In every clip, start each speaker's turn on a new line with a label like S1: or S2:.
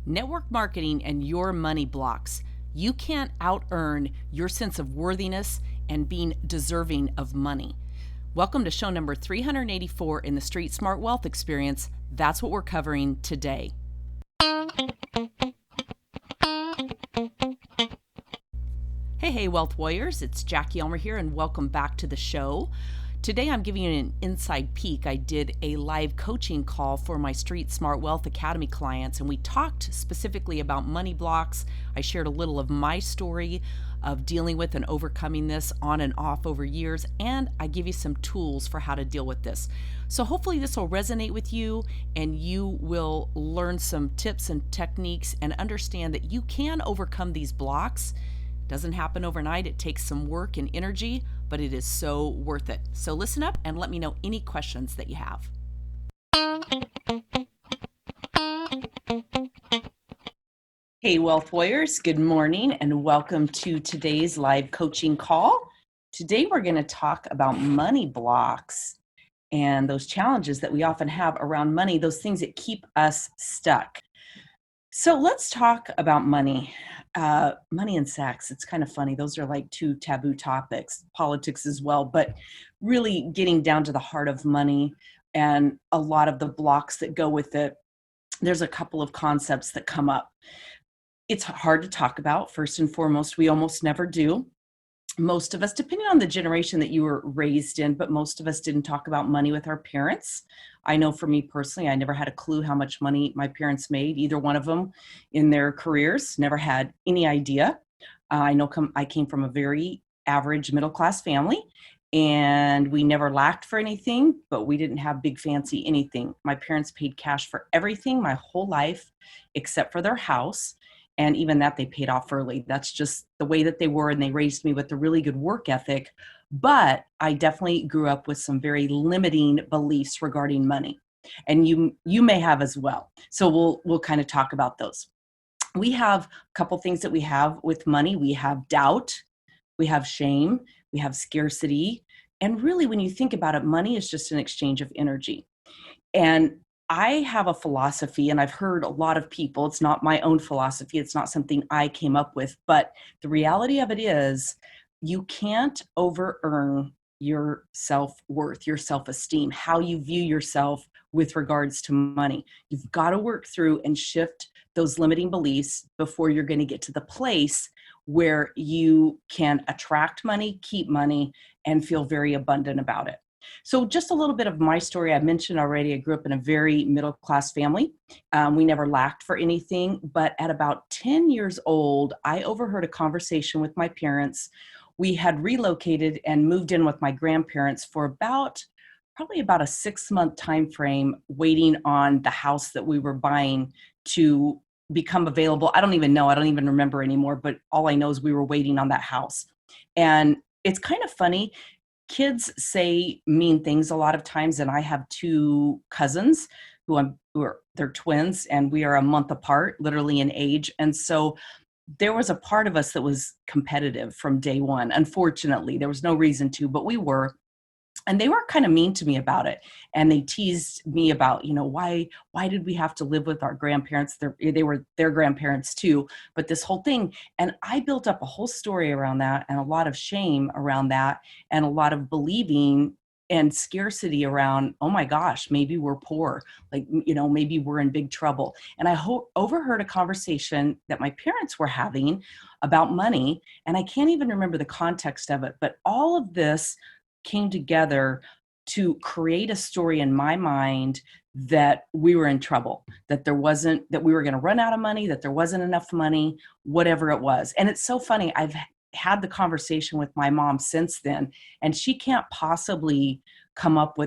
S1: Network marketing and your money blocks. You can't out earn your sense of worthiness and being deserving of money. Welcome to show number 384 in the Street Smart Wealth Experience. That's what we're covering today. Hey, Wealth Warriors, it's Jackie Elmer here, and welcome back to the show. Today I'm giving you an inside peek. I did a live coaching call for my Street Smart Wealth Academy clients, and we talked specifically about money blocks. I shared a little of my story of dealing with and overcoming this on and off over years, and I give you some tools for how to deal with this. So hopefully this will resonate with you, and you will learn some tips and techniques and understand that you can overcome these blocks. Doesn't happen overnight. It takes some work and energy, but it is so worth it. So listen up and let me know any questions that you have. Hey, Wealth Warriors, good morning and welcome to today's live coaching call. Today we're going to talk about money blocks and those challenges that we often have around money, those things that keep us stuck. So let's talk about money. Money and sex. It's kind of funny. Those are like two taboo topics, politics as well, but really getting down to the heart of money and a lot of the blocks that go with it. There's a couple of concepts that come up. It's hard to talk about. First and foremost, we almost never do. Most of us, depending on the generation that you were raised in, but most of us didn't talk about money with our parents. I know for me personally, I never had a clue how much money my parents made, either one of them in their careers, never had any idea. I know I came from a very average middle-class family, and we never lacked for anything, but we didn't have big fancy anything. My parents paid cash for everything my whole life, except for their house. And even that they paid off early. That's just the way that they were, and they raised me with a really good work ethic. But I definitely grew up with some very limiting beliefs regarding money. And you may have as well. So we'll kind of talk about those. We have a couple things that we have with money. We have doubt, we have shame, we have scarcity. And really, when you think about it, money is just an exchange of energy. And I have a philosophy, and I've heard a lot of people, it's not my own philosophy, it's not something I came up with, but the reality of it is you can't over-earn your self-worth, your self-esteem, how you view yourself with regards to money. You've got to work through and shift those limiting beliefs before you're going to get to the place where you can attract money, keep money, and feel very abundant about it. So just a little bit of my story. I mentioned already, I grew up in a very middle-class family. We never lacked for anything, but at about 10 years old, I overheard a conversation with my parents. We had relocated and moved in with my grandparents for probably about a 6-month time frame, waiting on the house that we were buying to become available. I don't even know. I don't even remember anymore, but all I know is we were waiting on that house. And it's kind of funny. Kids say mean things a lot of times, and I have two cousins they're twins, and we are a month apart, literally in age. And so there was a part of us that was competitive from day one. Unfortunately, there was no reason to, but we were. And they were kind of mean to me about it. And they teased me about, why did we have to live with our grandparents? They were their grandparents too, but this whole thing. And I built up a whole story around that, and a lot of shame around that, and a lot of believing and scarcity around, oh my gosh, maybe we're poor. Maybe we're in big trouble. And I overheard a conversation that my parents were having about money. And I can't even remember the context of it, but all of this came together to create a story in my mind that we were in trouble, that we were going to run out of money, that there wasn't enough money, whatever it was. And it's so funny. I've had the conversation with my mom since then, and she can't possibly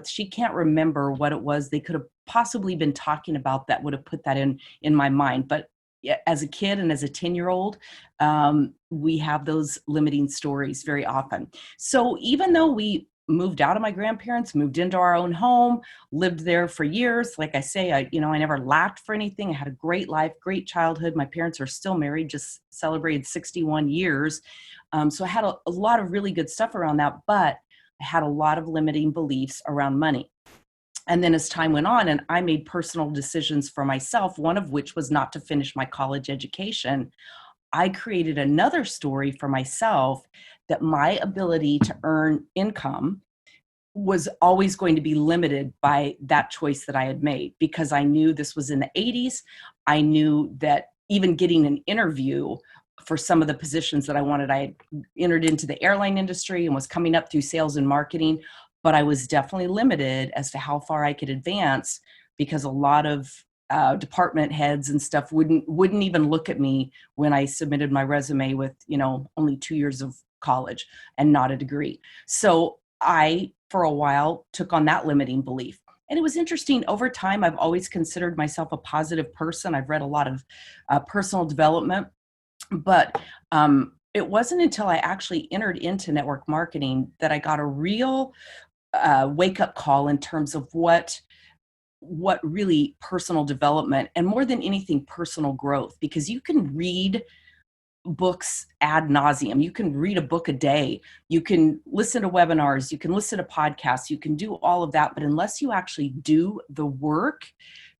S1: she can't remember what it was they could have possibly been talking about that would have put that in my mind. But as a kid and as a 10-year-old, we have those limiting stories very often. So even though we moved out of my grandparents, moved into our own home, lived there for years, like I say, I never lacked for anything. I had a great life, great childhood. My parents are still married, just celebrated 61 years. So I had a lot of really good stuff around that, but I had a lot of limiting beliefs around money. And then as time went on and I made personal decisions for myself, one of which was not to finish my college education, I created another story for myself that my ability to earn income was always going to be limited by that choice that I had made, because I knew this was in the 80s. I knew that even getting an interview for some of the positions that I wanted, I had entered into the airline industry and was coming up through sales and marketing, but I was definitely limited as to how far I could advance, because a lot of department heads and stuff wouldn't even look at me when I submitted my resume with, only 2 years of college and not a degree. So I, for a while, took on that limiting belief. And it was interesting. Over time, I've always considered myself a positive person. I've read a lot of personal development, but it wasn't until I actually entered into network marketing that I got a real wake-up call in terms of what really personal development, and more than anything, personal growth, because you can read books ad nauseum. You can read a book a day. You can listen to webinars. You can listen to podcasts. You can do all of that. But unless you actually do the work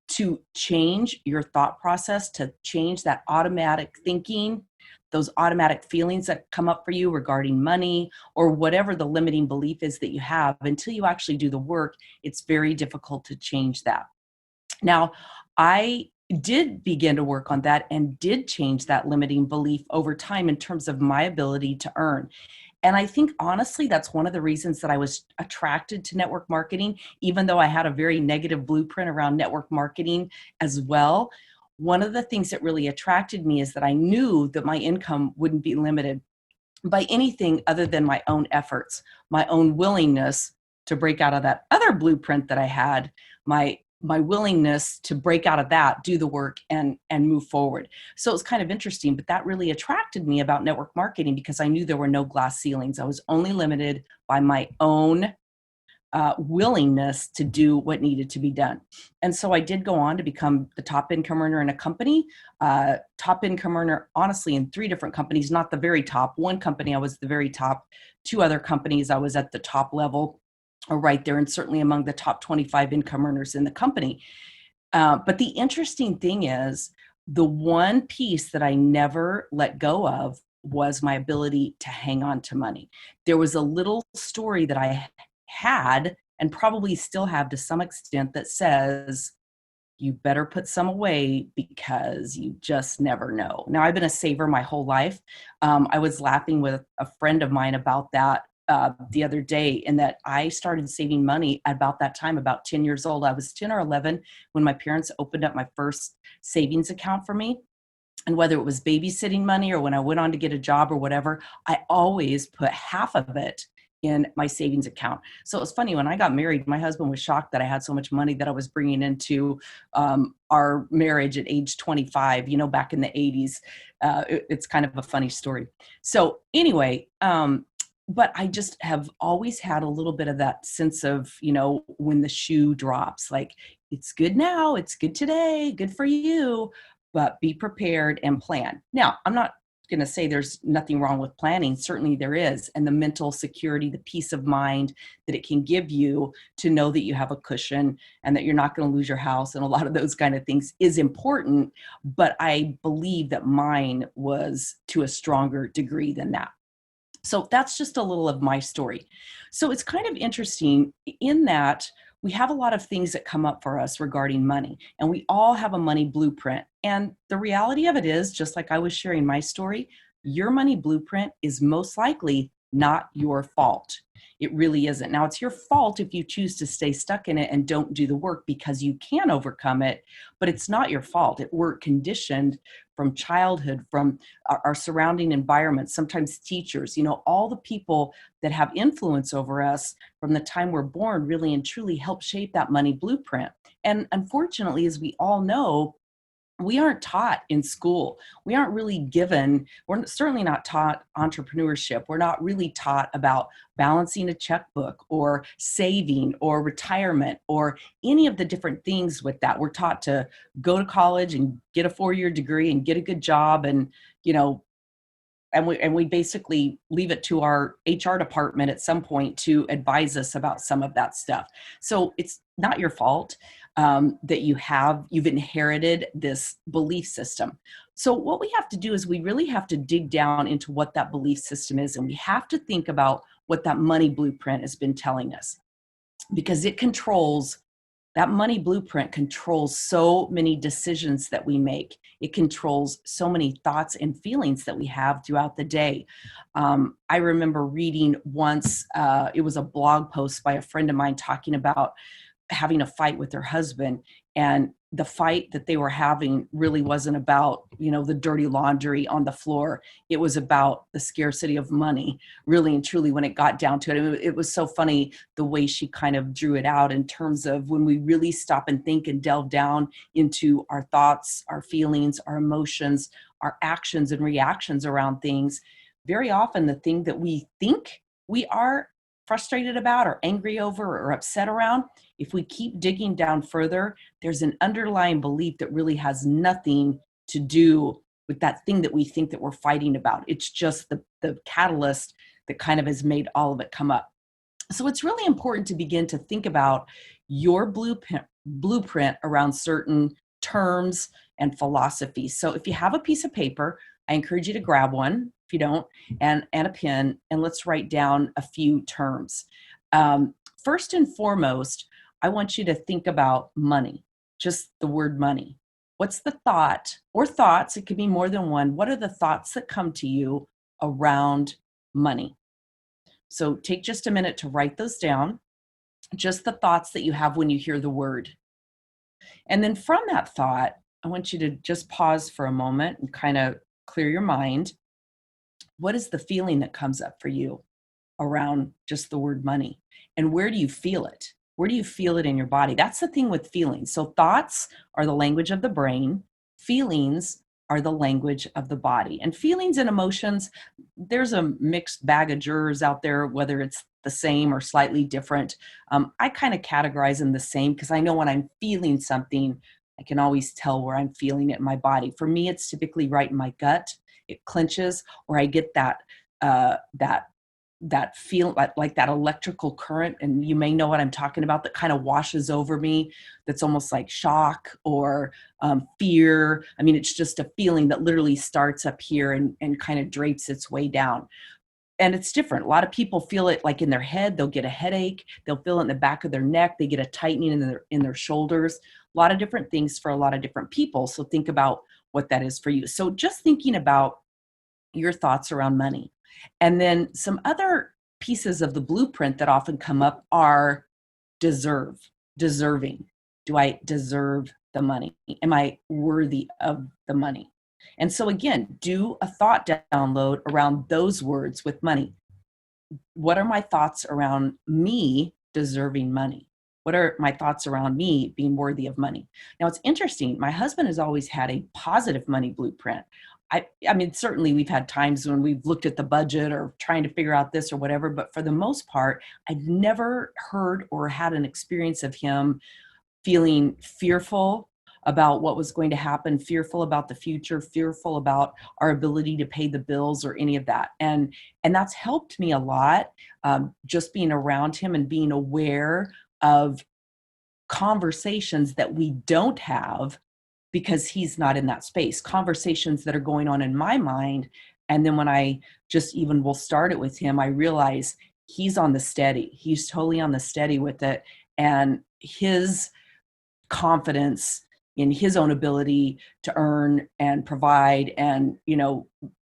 S1: to change your thought process, to change that automatic thinking, those automatic feelings that come up for you regarding money or whatever the limiting belief is that you have, until you actually do the work, it's very difficult to change that. Now, I did begin to work on that and did change that limiting belief over time in terms of my ability to earn. And I think, honestly, that's one of the reasons that I was attracted to network marketing, even though I had a very negative blueprint around network marketing as well. One of the things that really attracted me is that I knew that my income wouldn't be limited by anything other than my own efforts, my own willingness to break out of that other blueprint that I had, my willingness to break out of that, do the work, and move forward. So it's kind of interesting, but that really attracted me about network marketing, because I knew there were no glass ceilings. I was only limited by my own willingness to do what needed to be done. And so I did go on to become the top income earner in a company, top income earner, honestly, in 3 different companies, not the very top. One company I was the very top, 2 other companies I was at the top level, or right there, and certainly among the top 25 income earners in the company. But the interesting thing is, the one piece that I never let go of was my ability to hang on to money. There was a little story that I had, and probably still have to some extent, that says, you better put some away because you just never know. Now, I've been a saver my whole life. I was laughing with a friend of mine about that the other day, in that I started saving money at about that time, about 10 years old. I was 10 or 11 when my parents opened up my first savings account for me. And whether it was babysitting money or when I went on to get a job or whatever, I always put half of it in my savings account. So it was funny, when I got married, my husband was shocked that I had so much money that I was bringing into our marriage at age 25, back in the 80s. It's kind of a funny story. So anyway, but I just have always had a little bit of that sense of, when the shoe drops, like, it's good now, it's good today, good for you, but be prepared and plan. Now, I'm not going to say there's nothing wrong with planning. Certainly there is. And the mental security, the peace of mind that it can give you to know that you have a cushion and that you're not going to lose your house and a lot of those kind of things is important. But I believe that mine was to a stronger degree than that. So that's just a little of my story. So it's kind of interesting in that we have a lot of things that come up for us regarding money, and we all have a money blueprint. And the reality of it is, just like I was sharing my story, your money blueprint is most likely not your fault. It really isn't. Now, it's your fault if you choose to stay stuck in it and don't do the work, because you can overcome it, but it's not your fault. We're conditioned from childhood, from our surrounding environment, sometimes teachers, all the people that have influence over us from the time we're born really and truly help shape that money blueprint. And unfortunately, as we all know, we aren't taught in school. We aren't really given, we're certainly not taught entrepreneurship. We're not really taught about balancing a checkbook or saving or retirement or any of the different things with that. We're taught to go to college and get a 4-year degree and get a good job and, we basically leave it to our HR department at some point to advise us about some of that stuff. So it's not your fault that you've inherited this belief system. So what we have to do is we really have to dig down into what that belief system is, and we have to think about what that money blueprint has been telling us, because that money blueprint controls so many decisions that we make. It controls so many thoughts and feelings that we have throughout the day. I remember reading once, it was a blog post by a friend of mine talking about having a fight with her husband, and the fight that they were having really wasn't about, the dirty laundry on the floor. It was about the scarcity of money, really and truly, when it got down to it. It was so funny the way she kind of drew it out in terms of when we really stop and think and delve down into our thoughts, our feelings, our emotions, our actions and reactions around things. Very often the thing that we think we are frustrated about or angry over or upset around, if we keep digging down further, there's an underlying belief that really has nothing to do with that thing that we think that we're fighting about. It's just the catalyst that kind of has made all of it come up. So it's really important to begin to think about your blueprint around certain terms and philosophies. So if you have a piece of paper, I encourage you to grab one, if you don't, and a pen, and let's write down a few terms. First and foremost, I want you to think about money, just the word money. What's the thought or thoughts? It could be more than one. What are the thoughts that come to you around money? So take just a minute to write those down, just the thoughts that you have when you hear the word. And then from that thought, I want you to just pause for a moment and kind of clear your mind. What is the feeling that comes up for you around just the word money? And where do you feel it? Where do you feel it in your body? That's the thing with feelings. So thoughts are the language of the brain. Feelings are the language of the body. And feelings and emotions, there's a mixed bag of jurors out there, whether it's the same or slightly different. I kind of categorize them the same because I know when I'm feeling something, I can always tell where I'm feeling it in my body. For me, it's typically right in my gut. It clenches, or I get that feel like that electrical current, and you may know what I'm talking about, that kind of washes over me. That's almost like shock or fear. I mean, it's just a feeling that literally starts up here and kind of drapes its way down. And it's different. A lot of people feel it like in their head. They'll get a headache. They'll feel it in the back of their neck. They get a tightening in their shoulders. A lot of different things for a lot of different people. So think about what that is for you. So just thinking about your thoughts around money. And then some other pieces of the blueprint that often come up are deserving. Do I deserve the money? Am I worthy of the money? And so again, do a thought download around those words with money. What are my thoughts around me deserving money? What are my thoughts around me being worthy of money? Now, it's interesting. My husband has always had a positive money blueprint. I mean, certainly we've had times when we've looked at the budget or trying to figure out this or whatever, but for the most part, I've never heard or had an experience of him feeling fearful about what was going to happen, fearful about the future, fearful about our ability to pay the bills or any of that. And that's helped me a lot, just being around him and being aware of conversations that we don't have because he's not in that space, conversations that are going on in my mind. And then when I just even will start it with him, I realize he's on the steady. He's totally on the steady with it. And his confidence in his own ability to earn and provide and,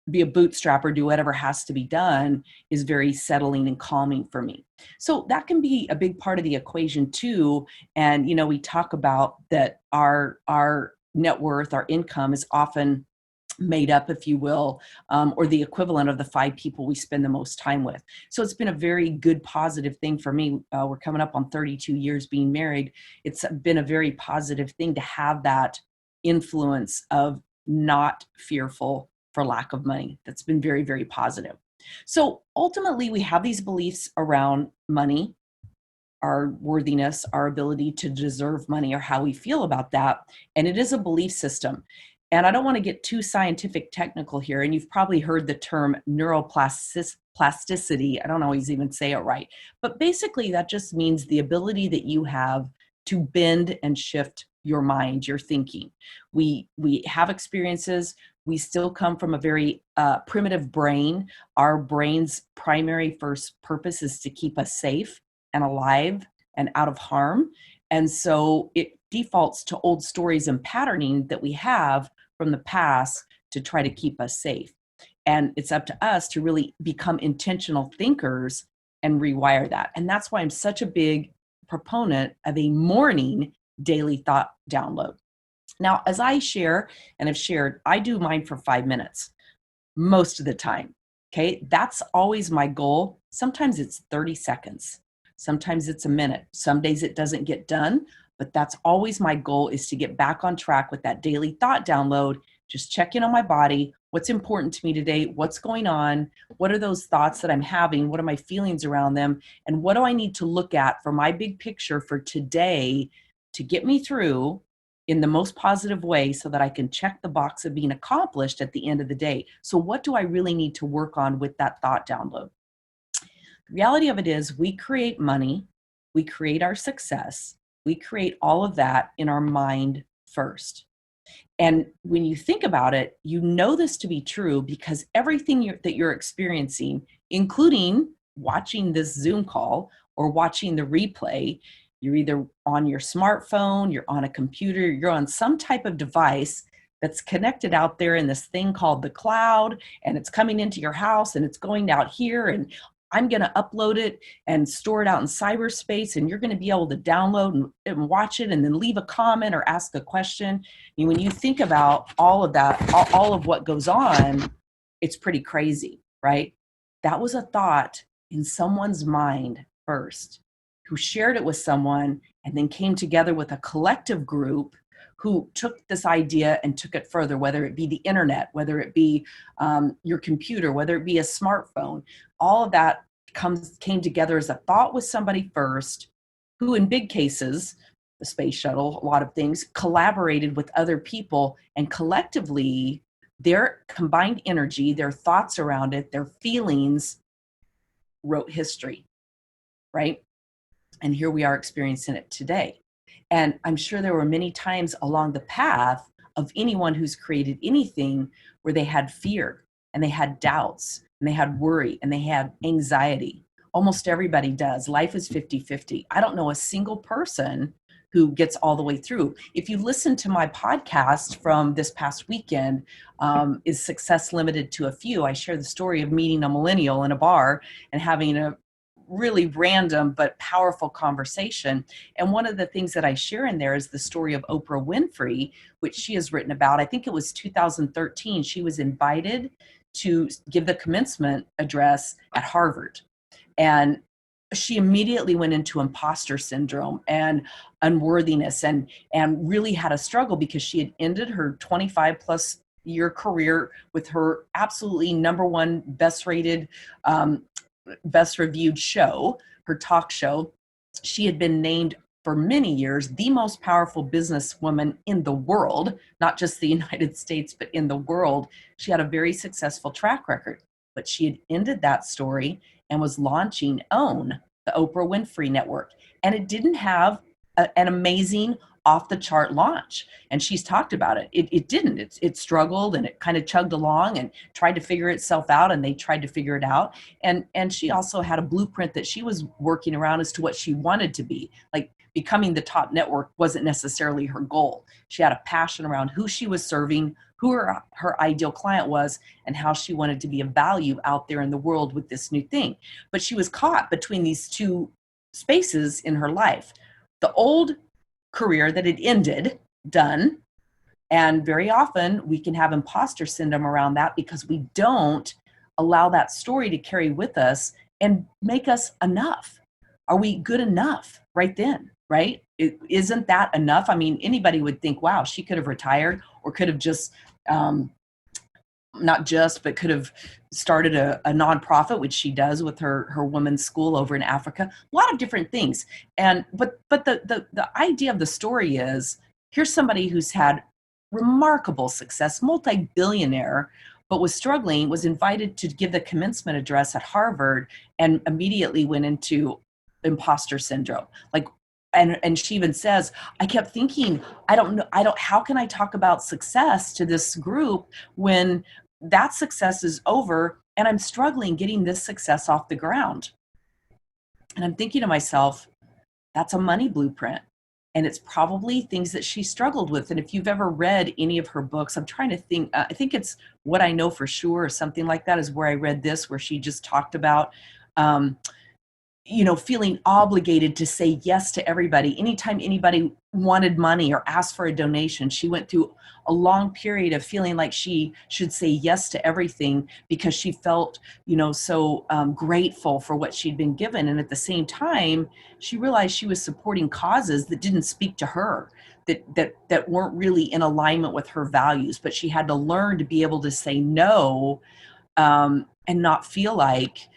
S1: be a bootstrapper, do whatever has to be done is very settling and calming for me. So that can be a big part of the equation too. And, we talk about that our net worth, our income is often made up, if you will, or the equivalent of the 5 people we spend the most time with. So it's been a very good, positive thing for me. We're coming up on 32 years being married. It's been a very positive thing to have that influence of not fearful for lack of money. That's been very, very positive. So ultimately, we have these beliefs around money, our worthiness, our ability to deserve money, or how we feel about that. And it is a belief system. And I don't want to get too scientific technical here. And you've probably heard the term neuroplasticity. I don't always even say it right. But basically, that just means the ability that you have to bend and shift your mind, your thinking. We have experiences. We still come from a very primitive brain. Our brain's primary first purpose is to keep us safe and alive and out of harm. And so it defaults to old stories and patterning that we have from the past to try to keep us safe. And it's up to us to really become intentional thinkers and rewire that. And that's why I'm such a big proponent of a morning daily thought download. Now, as I share and have shared, I do mine for 5 minutes most of the time. Okay, that's always my goal. Sometimes it's 30 seconds. Sometimes it's a minute. Some days it doesn't get done, but that's always my goal, is to get back on track with that daily thought download. Just check in on my body. What's important to me today? What's going on? What are those thoughts that I'm having? What are my feelings around them? And what do I need to look at for my big picture for today to get me through in the most positive way so that I can check the box of being accomplished at the end of the day? So what do I really need to work on with that thought download? The reality of it is, we create money, we create our success, we create all of that in our mind first. And when you think about it, you know this to be true because everything that you're experiencing, including watching this Zoom call or watching the replay, you're either on your smartphone, you're on a computer, you're on some type of device that's connected out there in this thing called the cloud, and it's coming into your house and it's going out here, and I'm going to upload it and store it out in cyberspace, and you're going to be able to download and watch it and then leave a comment or ask a question. And when you think about all of that, all of what goes on, it's pretty crazy, right? That was a thought in someone's mind first, who shared it with someone and then came together with a collective group who took this idea and took it further, whether it be the internet, whether it be your computer, whether it be a smartphone. All of that came together as a thought with somebody first, who in big cases, the space shuttle, a lot of things, collaborated with other people, and collectively their combined energy, their thoughts around it, their feelings wrote history, right? And here we are experiencing it today. And I'm sure there were many times along the path of anyone who's created anything where they had fear and they had doubts and they had worry and they had anxiety. Almost everybody does. Life is 50-50. I don't know a single person who gets all the way through. If you listen to my podcast from this past weekend, Is Success Limited to a Few? I share the story of meeting a millennial in a bar and having a really random but powerful conversation. And one of the things that I share in there is the story of Oprah Winfrey, which she has written about. I think it was 2013. She was invited to give the commencement address at Harvard. And she immediately went into imposter syndrome and unworthiness and really had a struggle because she had ended her 25 plus year career with her absolutely number one best rated best reviewed show, her talk show. She had been named for many years the most powerful businesswoman in the world, not just the United States, but in the world. She had a very successful track record, but she had ended that story and was launching OWN, the Oprah Winfrey Network. And it didn't have an amazing off the chart launch. And she's talked about it. It didn't. It struggled and it kind of chugged along and tried to figure itself out, and they tried to figure it out. And she also had a blueprint that she was working around as to what she wanted to be. Like, becoming the top network wasn't necessarily her goal. She had a passion around who she was serving, who her ideal client was, and how she wanted to be of value out there in the world with this new thing. But she was caught between these two spaces in her life. The old career that had ended, done. And very often we can have imposter syndrome around that because we don't allow that story to carry with us and make us enough. Are we good enough right then, right? Isn't that enough? I mean, anybody would think, wow, she could have retired or could have just, not just, but could have started a nonprofit, which she does with her women's school over in Africa. A lot of different things. And but the idea of the story is, here's somebody who's had remarkable success, multi-billionaire, but was struggling, was invited to give the commencement address at Harvard and immediately went into imposter syndrome. Like, and she even says, I kept thinking, how can I talk about success to this group when that success is over and I'm struggling getting this success off the ground? And I'm thinking to myself, that's a money blueprint. And it's probably things that she struggled with. And if you've ever read any of her books, I'm trying to think, I think it's What I Know for Sure or something like that is where I read this, where she just talked about, feeling obligated to say yes to everybody. Anytime anybody wanted money or asked for a donation, she went through a long period of feeling like she should say yes to everything because she felt, so grateful for what she'd been given. And at the same time, she realized she was supporting causes that didn't speak to her, that weren't really in alignment with her values. But she had to learn to be able to say no, and not feel like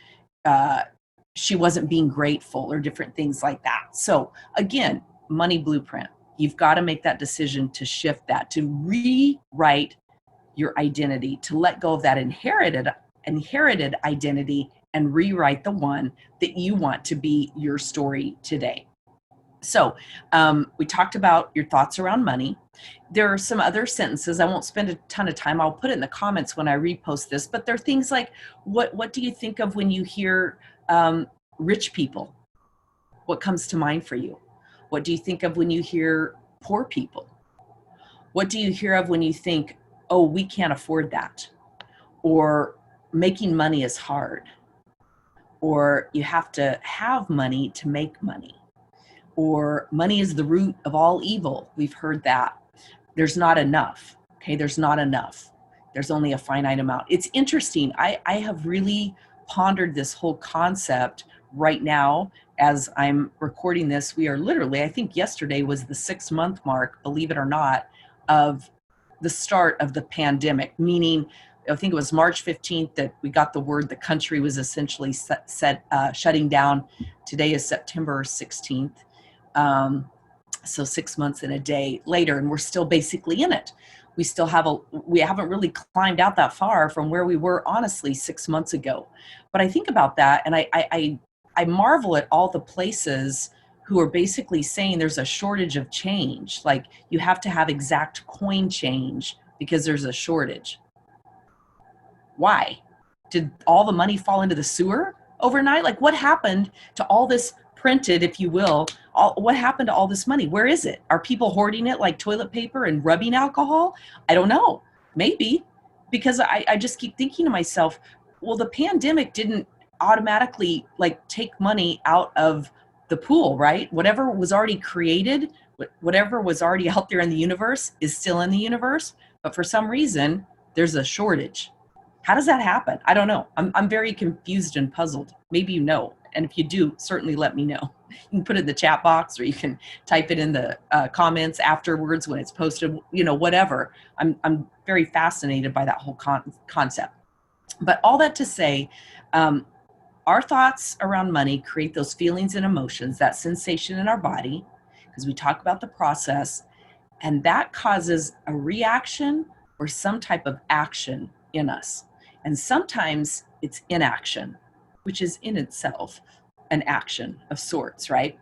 S1: she wasn't being grateful or different things like that. So again, money blueprint. You've got to make that decision to shift that, to rewrite your identity, to let go of that inherited identity and rewrite the one that you want to be your story today. So we talked about your thoughts around money. There are some other sentences. I won't spend a ton of time. I'll put it in the comments when I repost this, but there are things like, what do you think of when you hear rich people? What comes to mind for you? What do you think of when you hear poor people? What do you hear of when you think, oh, we can't afford that? Or making money is hard? Or you have to have money to make money? Or money is the root of all evil. We've heard that. There's not enough. Okay, there's not enough. There's only a finite amount. It's interesting. I have really pondered this whole concept right now as I'm recording this. We are literally, I think yesterday was the 6-month mark, believe it or not, of the start of the pandemic, meaning I think it was March 15th that we got the word the country was essentially shutting down. Today is September 16th. So 6 months and a day later, and we're still basically in it. We haven't really climbed out that far from where we were, honestly, 6 months ago. But I think about that, and I marvel at all the places who are basically saying there's a shortage of change. Like, you have to have exact coin change because there's a shortage. Why? Did all the money fall into the sewer overnight? Like, what happened to all this printed, if you will, what happened to all this money? Where is it? Are people hoarding it like toilet paper and rubbing alcohol? I don't know. Maybe, because I just keep thinking to myself, well, the pandemic didn't automatically like take money out of the pool, right? Whatever was already created, whatever was already out there in the universe is still in the universe. But for some reason, there's a shortage. How does that happen? I don't know. I'm very confused and puzzled. Maybe you know. And if you do, certainly let me know. You can put it in the chat box, or you can type it in the comments afterwards when it's posted, whatever. I'm very fascinated by that whole concept. But all that to say, our thoughts around money create those feelings and emotions, that sensation in our body, because we talk about the process, and that causes a reaction or some type of action in us. And sometimes it's inaction, which is in itself an action of sorts, right?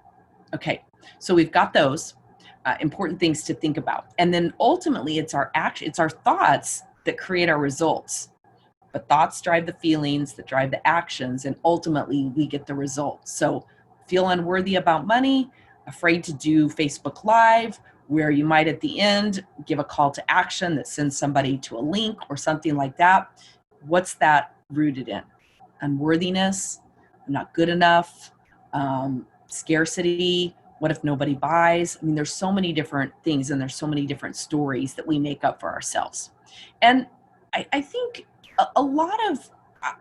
S1: Okay, so we've got those important things to think about. And then ultimately it's our thoughts that create our results. But thoughts drive the feelings that drive the actions, and ultimately we get the results. So feel unworthy about money, afraid to do Facebook Live, where you might at the end give a call to action that sends somebody to a link or something like that. What's that rooted in? Unworthiness, I'm not good enough, scarcity, what if nobody buys? I mean, there's so many different things, and there's so many different stories that we make up for ourselves. And I think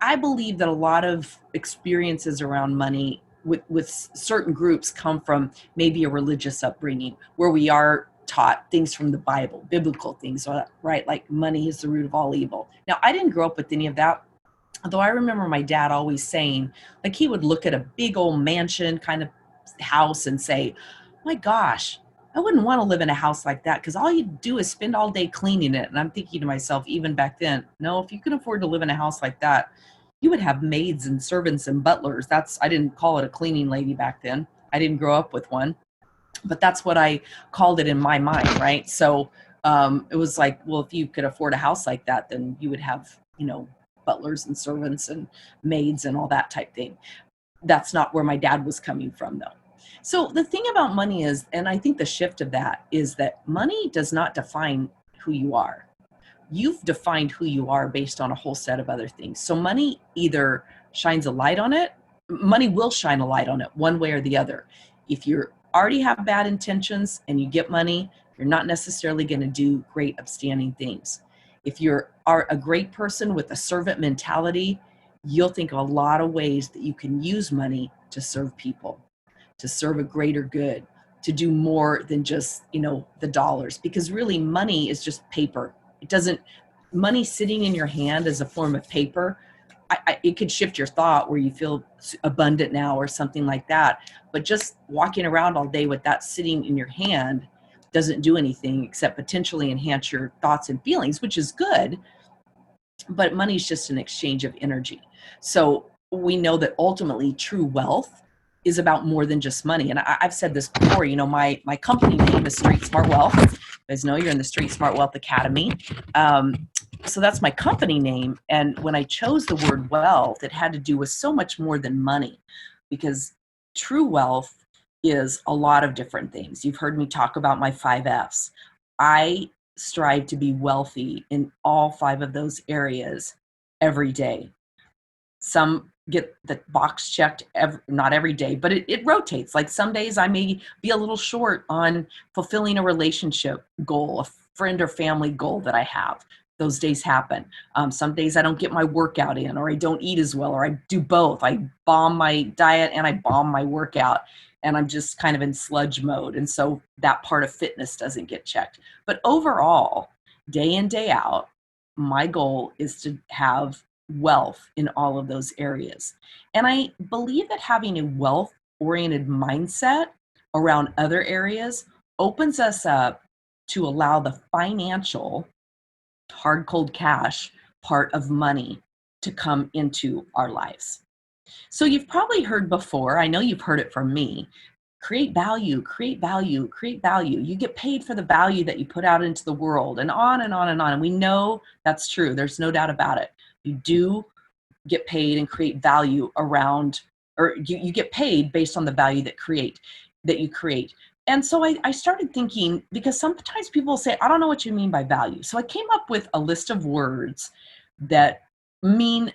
S1: I believe that a lot of experiences around money with certain groups come from maybe a religious upbringing where we are taught things from the Bible, biblical things, right? Like money is the root of all evil. Now, I didn't grow up with any of that, although I remember my dad always saying, like, he would look at a big old mansion kind of house and say, my gosh, I wouldn't want to live in a house like that because all you do is spend all day cleaning it. And I'm thinking to myself, even back then, no, if you could afford to live in a house like that, you would have maids and servants and butlers. I didn't call it a cleaning lady back then. I didn't grow up with one, but that's what I called it in my mind, right? So it was like, well, if you could afford a house like that, then you would have, butlers and servants and maids and all that type thing. That's not where my dad was coming from, though. So the thing about money is, and I think the shift of that is that money does not define who you are. You've defined who you are based on a whole set of other things. So money either shines a light on it, money will shine a light on it one way or the other. If you already have bad intentions and you get money, you're not necessarily going to do great upstanding things. If you are a great person with a servant mentality, you'll think of a lot of ways that you can use money to serve people, to serve a greater good, to do more than just, the dollars, because really money is just paper. Money sitting in your hand as a form of paper, it could shift your thought where you feel abundant now or something like that. But just walking around all day with that sitting in your hand doesn't do anything except potentially enhance your thoughts and feelings, which is good. But money is just an exchange of energy. So we know that ultimately true wealth is about more than just money. And I've said this before, my company name is Street Smart Wealth. You guys know you're in the Street Smart Wealth Academy. So that's my company name. And when I chose the word wealth, it had to do with so much more than money, because true wealth is a lot of different things. You've heard me talk about my 5 F's. I strive to be wealthy in all 5 of those areas every day. Some get the box checked not every day, but it rotates. Like some days I may be a little short on fulfilling a relationship goal, a friend or family goal that I have. Those days happen. Some days I don't get my workout in, or I don't eat as well, or I do both. I bomb my diet and I bomb my workout, and I'm just kind of in sludge mode. And so that part of fitness doesn't get checked. But overall, day in, day out, my goal is to have wealth in all of those areas. And I believe that having a wealth-oriented mindset around other areas opens us up to allow the financial, hard, cold cash part of money to come into our lives. So you've probably heard before, I know you've heard it from me, create value, create value, create value. You get paid for the value that you put out into the world, and on and on and on. And we know that's true. There's no doubt about it. You do get paid and create value around, or you get paid based on the value that you create. And so I started thinking, because sometimes people say, I don't know what you mean by value. So I came up with a list of words that mean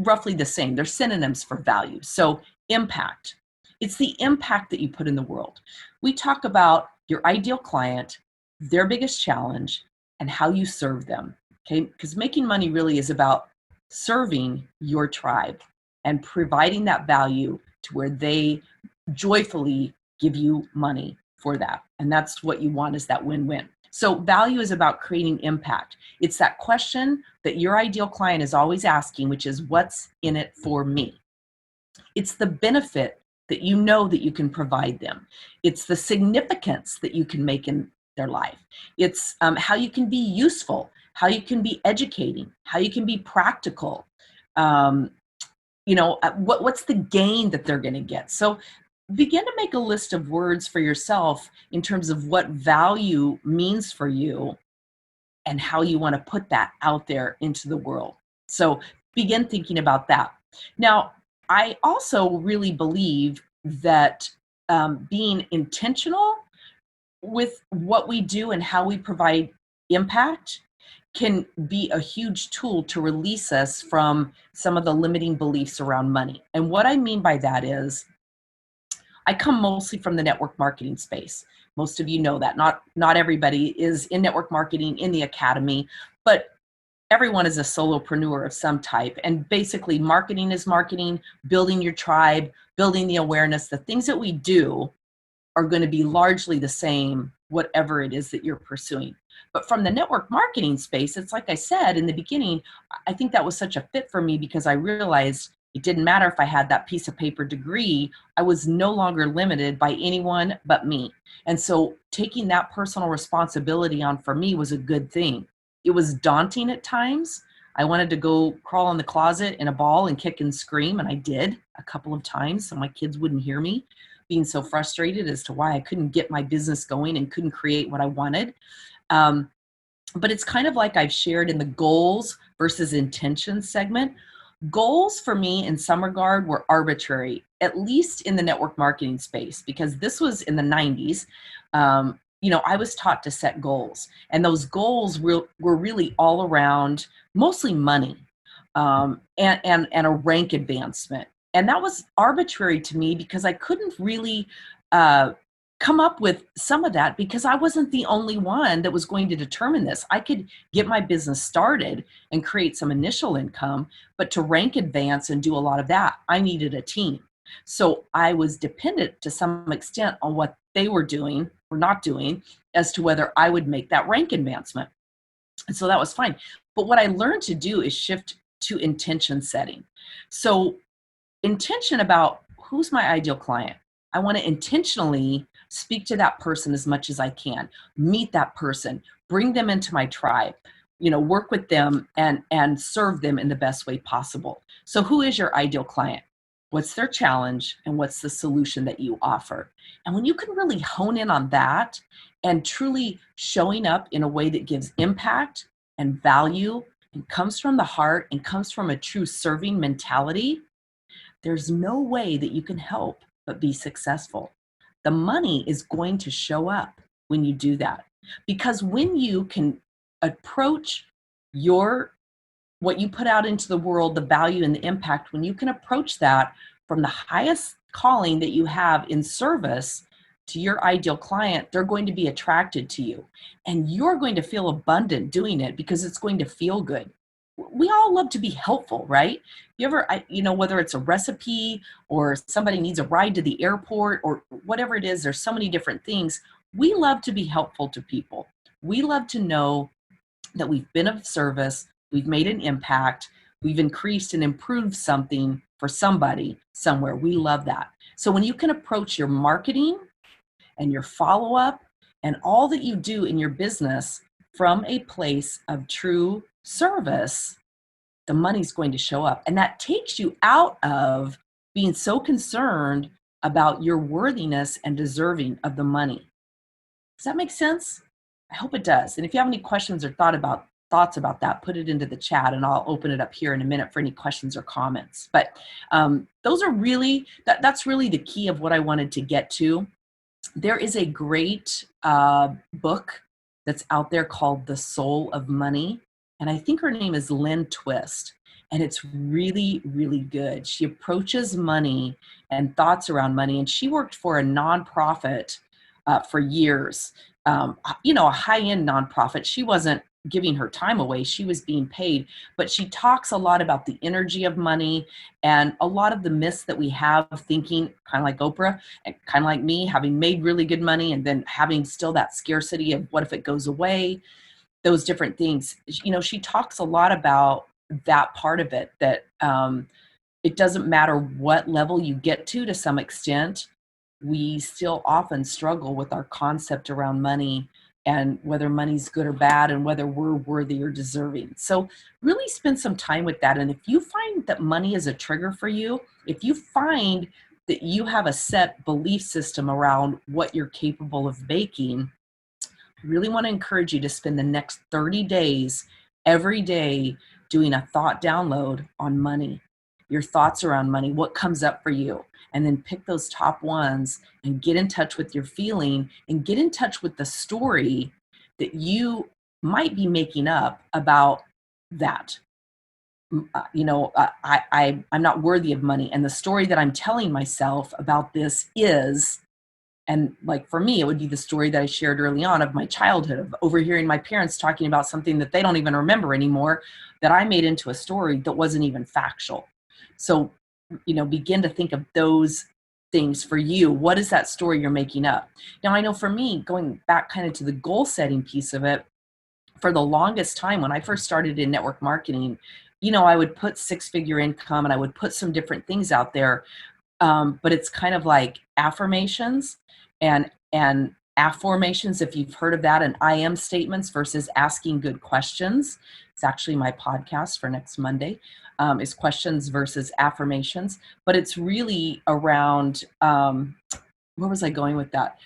S1: roughly the same. They're synonyms for value. So impact. It's the impact that you put in the world. We talk about your ideal client, their biggest challenge, and how you serve them. Okay, because making money really is about serving your tribe and providing that value to where they joyfully give you money for that. And that's what you want, is that win-win. So value is about creating impact. It's that question that your ideal client is always asking, which is, what's in it for me? It's the benefit that you know that you can provide them. It's the significance that you can make in their life. It's how you can be useful, how you can be educating, how you can be practical. What's the gain that they're going to get? So begin to make a list of words for yourself in terms of what value means for you and how you want to put that out there into the world. So begin thinking about that. Now, I also really believe that being intentional with what we do and how we provide impact can be a huge tool to release us from some of the limiting beliefs around money. And what I mean by that is, I come mostly from the network marketing space. Most of you know that. Not everybody is in network marketing in the academy, but everyone is a solopreneur of some type. And basically marketing is marketing, building your tribe, building the awareness. The things that we do are going to be largely the same, whatever it is that you're pursuing. But from the network marketing space, it's like I said in the beginning, I think that was such a fit for me because I realized It didn't matter if I had that piece of paper degree. I was no longer limited by anyone but me. And so taking that personal responsibility on for me was a good thing. It was daunting at times. I wanted to go crawl in the closet in a ball and kick and scream, and I did a couple of times so my kids wouldn't hear me, being so frustrated as to why I couldn't get my business going and couldn't create what I wanted. Um, but it's kind of like I've shared in the goals versus intentions segment. Goals for me in some regard were arbitrary, at least in the network marketing space, because this was in the 90s. I was taught to set goals, and those goals were really all around mostly money, and a rank advancement. And that was arbitrary to me because I couldn't really uh, come up with some of that because I wasn't the only one that was going to determine this. I could get my business started and create some initial income, but to rank advance and do a lot of that, I needed a team. So I was dependent to some extent on what they were doing or not doing as to whether I would make that rank advancement. And so that was fine. But what I learned to do is shift to intention setting. So intention about who's my ideal client. I want to intentionally speak to that person as much as I can, meet that person, bring them into my tribe, work with them and serve them in the best way possible. So who is your ideal client? What's their challenge and what's the solution that you offer? And when you can really hone in on that and truly showing up in a way that gives impact and value and comes from the heart and comes from a true serving mentality, there's no way that you can help but be successful. The money is going to show up when you do that. Because when you can approach what you put out into the world, the value and the impact, when you can approach that from the highest calling that you have in service to your ideal client, they're going to be attracted to you. And you're going to feel abundant doing it because it's going to feel good. We all love to be helpful, right? You ever, whether it's a recipe or somebody needs a ride to the airport or whatever it is, there's so many different things. We love to be helpful to people. We love to know that we've been of service, we've made an impact, we've increased and improved something for somebody somewhere. We love that. So when you can approach your marketing and your follow-up and all that you do in your business from a place of true service, the money's going to show up. And that takes you out of being so concerned about your worthiness and deserving of the money. Does that make sense? I hope it does. And if you have any questions or thoughts about that, put it into the chat and I'll open it up here in a minute for any questions or comments. But those are really, that's really the key of what I wanted to get to. There is a great book that's out there called The Soul of Money. And I think her name is Lynn Twist. And it's really, really good. She approaches money and thoughts around money. And she worked for a nonprofit for years, a high-end nonprofit. She wasn't giving her time away. She was being paid. But she talks a lot about the energy of money and a lot of the myths that we have thinking, kind of like Oprah and kind of like me, having made really good money and then having still that scarcity of what if it goes away, those different things. She talks a lot about that part of it, that it doesn't matter what level you get to some extent, we still often struggle with our concept around money and whether money's good or bad and whether we're worthy or deserving. So really spend some time with that. And if you find that money is a trigger for you, if you find that you have a set belief system around what you're capable of making, I really want to encourage you to spend the next 30 days every day doing a thought download on money, your thoughts around money, what comes up for you, and then pick those top ones and get in touch with your feeling and get in touch with the story that you might be making up about that. I'm not worthy of money. And the story that I'm telling myself about this is, and like for me, it would be the story that I shared early on of my childhood, of overhearing my parents talking about something that they don't even remember anymore, that I made into a story that wasn't even factual. So, begin to think of those things for you. What is that story you're making up? Now, I know for me, going back kind of to the goal setting piece of it, for the longest time, when I first started in network marketing, I would put six-figure income and I would put some different things out there. But it's kind of like affirmations and afformations, if you've heard of that, and I am statements versus asking good questions. It's actually my podcast for next Monday, is questions versus affirmations. But it's really around, where was I going with that?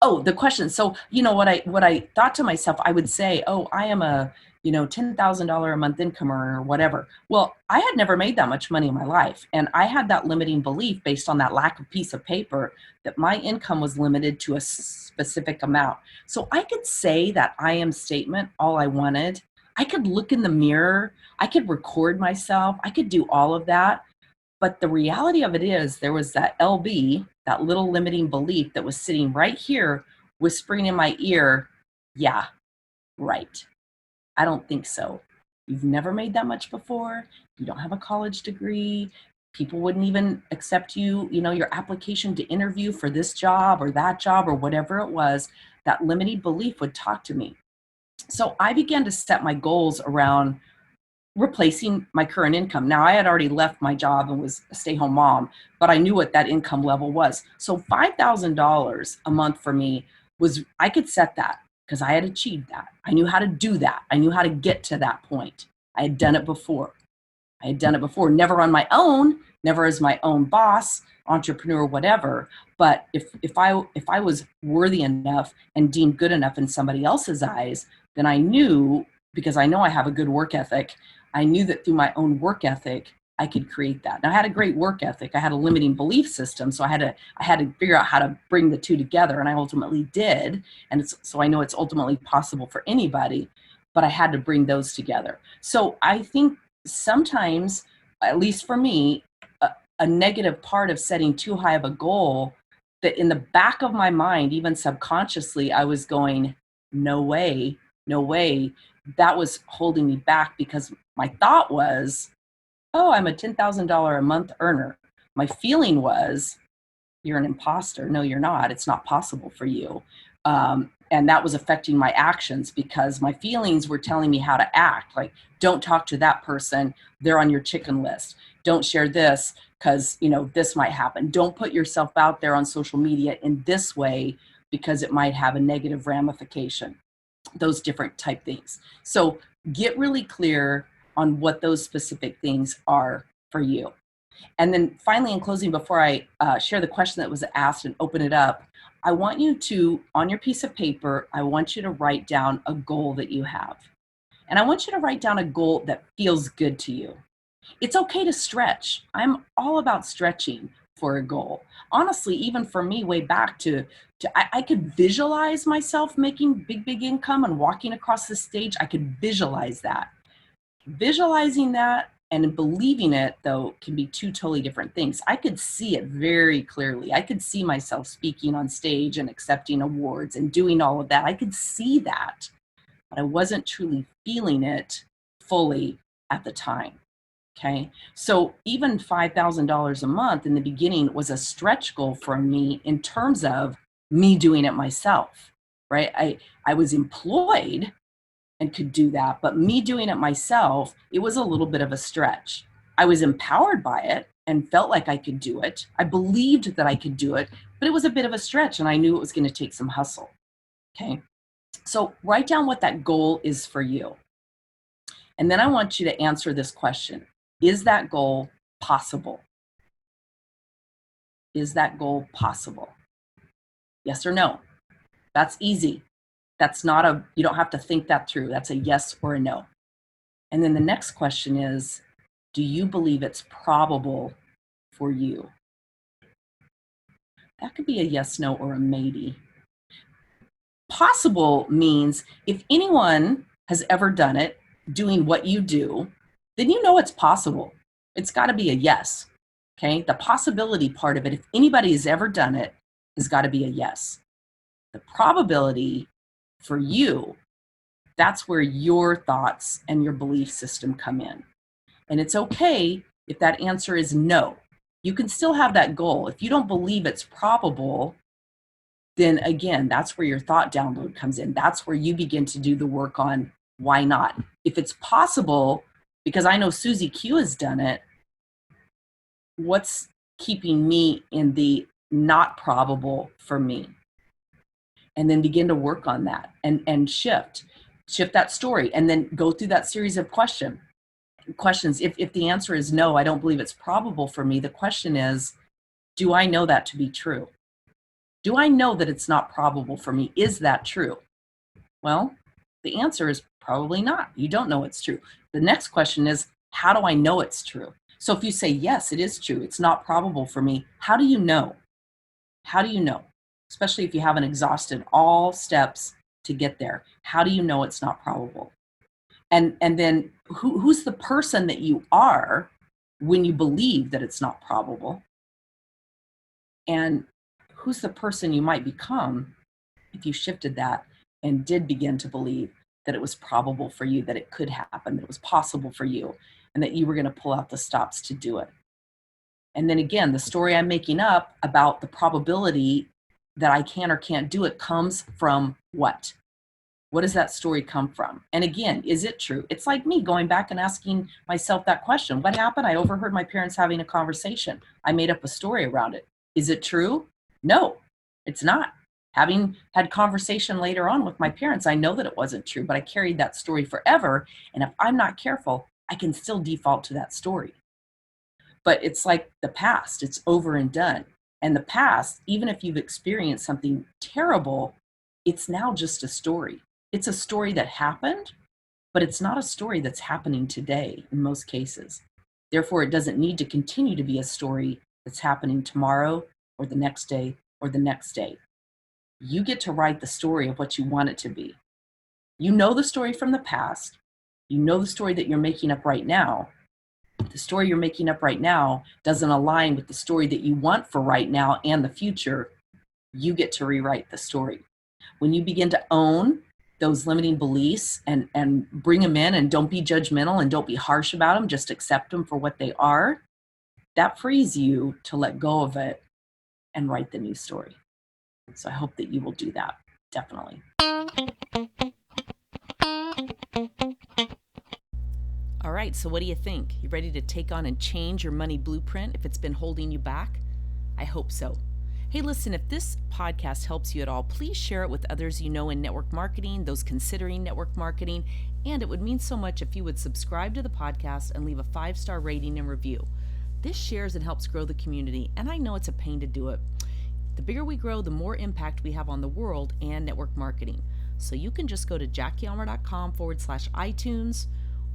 S1: Oh, the question. So, what I thought to myself, I would say, oh, I am a, $10,000 a month income earner or whatever. Well, I had never made that much money in my life. And I had that limiting belief based on that lack of piece of paper that my income was limited to a specific amount. So I could say that I am statement all I wanted. I could look in the mirror. I could record myself. I could do all of that. But the reality of it is, there was that LB, that little limiting belief that was sitting right here, whispering in my ear, yeah, right. I don't think so. You've never made that much before. You don't have a college degree. People wouldn't even accept you, your application to interview for this job or that job or whatever it was. That limiting belief would talk to me. So I began to set my goals around replacing my current income. Now, I had already left my job and was a stay-home mom, but I knew what that income level was. So $5,000 a month for me I could set that because I had achieved that. I knew how to do that. I knew how to get to that point. I had done it before. Never on my own, never as my own boss, entrepreneur, whatever. But if I was worthy enough and deemed good enough in somebody else's eyes, then I knew, because I know I have a good work ethic, I knew that through my own work ethic, I could create that. Now, I had a great work ethic. I had a limiting belief system, so I had to figure out how to bring the two together, and I ultimately did. And so I know it's ultimately possible for anybody, but I had to bring those together. So I think sometimes, at least for me, a negative part of setting too high of a goal, that in the back of my mind, even subconsciously, I was going, no way, no way. That was holding me back because my thought was, oh, I'm a $10,000 a month earner. My feeling was, you're an imposter. No, you're not. It's not possible for you. And that was affecting my actions because my feelings were telling me how to act. Like, don't talk to that person. They're on your chicken list. Don't share this because, this might happen. Don't put yourself out there on social media in this way because it might have a negative ramification. Those different type things. So get really clear on what those specific things are for you. And then finally, in closing, before I share the question that was asked and open it up, I want you to, on your piece of paper, I want you to write down a goal that you have. And I want you to write down a goal that feels good to you. It's okay to stretch. I'm all about stretching for a goal. Honestly, even for me, way back to I could visualize myself making big income and walking across the stage. I could visualize that. Visualizing that and believing it, though, can be two totally different things. I could see it very clearly. I could see myself speaking on stage and accepting awards and doing all of that. I could see that, but I wasn't truly feeling it fully at the time. Okay. So even $5,000 a month in the beginning was a stretch goal for me in terms of me doing it myself, right? I was employed and could do that, but me doing it myself, it was a little bit of a stretch. I was empowered by it and felt like I could do it. I believed that I could do it, but it was a bit of a stretch and I knew it was going to take some hustle. Okay. So write down what that goal is for you. And then I want you to answer this question. Is that goal possible? Is that goal possible? Yes or no? That's easy. You don't have to think that through. That's a yes or a no. And then the next question is, do you believe it's probable for you? That could be a yes, no, or a maybe. Possible means if anyone has ever done it, doing what you do, then you know it's possible. It's got to be a yes. Okay. The possibility part of it, if anybody has ever done it, has got to be a yes. The probability for you, that's where your thoughts and your belief system come in. And it's okay if that answer is no. You can still have that goal. If you don't believe it's probable, then again, that's where your thought download comes in. That's where you begin to do the work on why not. If it's possible, because I know Susie Q has done it, what's keeping me in the not probable for me? And then begin to work on that and shift that story, and then go through that series of questions. If the answer is no, I don't believe it's probable for me, the question is, do I know that to be true? Do I know that it's not probable for me? Is that true? Well, the answer is probably not. You don't know it's true. The next question is, how do I know it's true? So if you say, yes, it is true, it's not probable for me, how do you know? How do you know? Especially if you haven't exhausted all steps to get there. How do you know it's not probable? And then who's the person that you are when you believe that it's not probable? And who's the person you might become if you shifted that and did begin to believe that it was probable for you, that it could happen, that it was possible for you, and that you were going to pull out the stops to do it? And then again, the story I'm making up about the probability that I can or can't do it comes from what? What does that story come from? And again, is it true? It's like me going back and asking myself that question. What happened? I overheard my parents having a conversation. I made up a story around it. Is it true? No, it's not. Having had conversation later on with my parents, I know that it wasn't true, but I carried that story forever. And if I'm not careful, I can still default to that story. But it's like the past, it's over and done. And the past, even if you've experienced something terrible, it's now just a story. It's a story that happened, but it's not a story that's happening today in most cases. Therefore, it doesn't need to continue to be a story that's happening tomorrow or the next day or the next day. You get to write the story of what you want it to be. You know the story from the past. You know the story that you're making up right now. The story you're making up right now doesn't align with the story that you want for right now and the future. You get to rewrite the story. When you begin to own those limiting beliefs and bring them in, and don't be judgmental and don't be harsh about them, just accept them for what they are, that frees you to let go of it and write the new story. So I hope that you will do that, definitely. All right, so what do you think? You ready to take on and change your money blueprint if it's been holding you back? I hope so. Hey, listen, if this podcast helps you at all, please share it with others you know in network marketing, those considering network marketing, and it would mean so much if you would subscribe to the podcast and leave a 5-star rating and review. This shares and helps grow the community, and I know it's a pain to do it. The bigger we grow, the more impact we have on the world and network marketing. So you can just go to JackieElmer.com/iTunes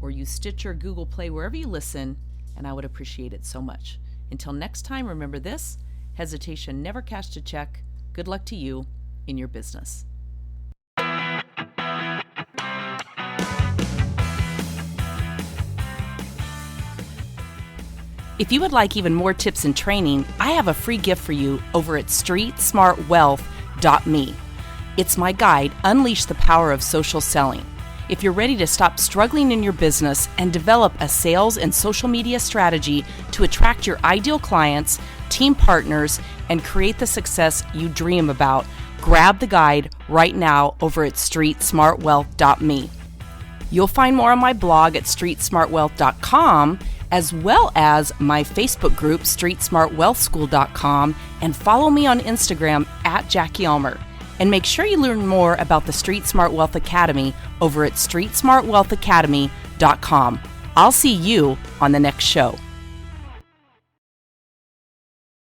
S1: or use Stitcher, Google Play, wherever you listen, and I would appreciate it so much. Until next time, remember this: hesitation never cashed a check. Good luck to you in your business. If you would like even more tips and training, I have a free gift for you over at streetsmartwealth.me. It's my guide, Unleash the Power of Social Selling. If you're ready to stop struggling in your business and develop a sales and social media strategy to attract your ideal clients, team partners, and create the success you dream about, grab the guide right now over at streetsmartwealth.me. You'll find more on my blog at streetsmartwealth.com, as well as my Facebook group, streetsmartwealthschool.com, and follow me on Instagram at Jackie Elmer. And make sure you learn more about the Street Smart Wealth Academy over at streetsmartwealthacademy.com. I'll see you on the next show.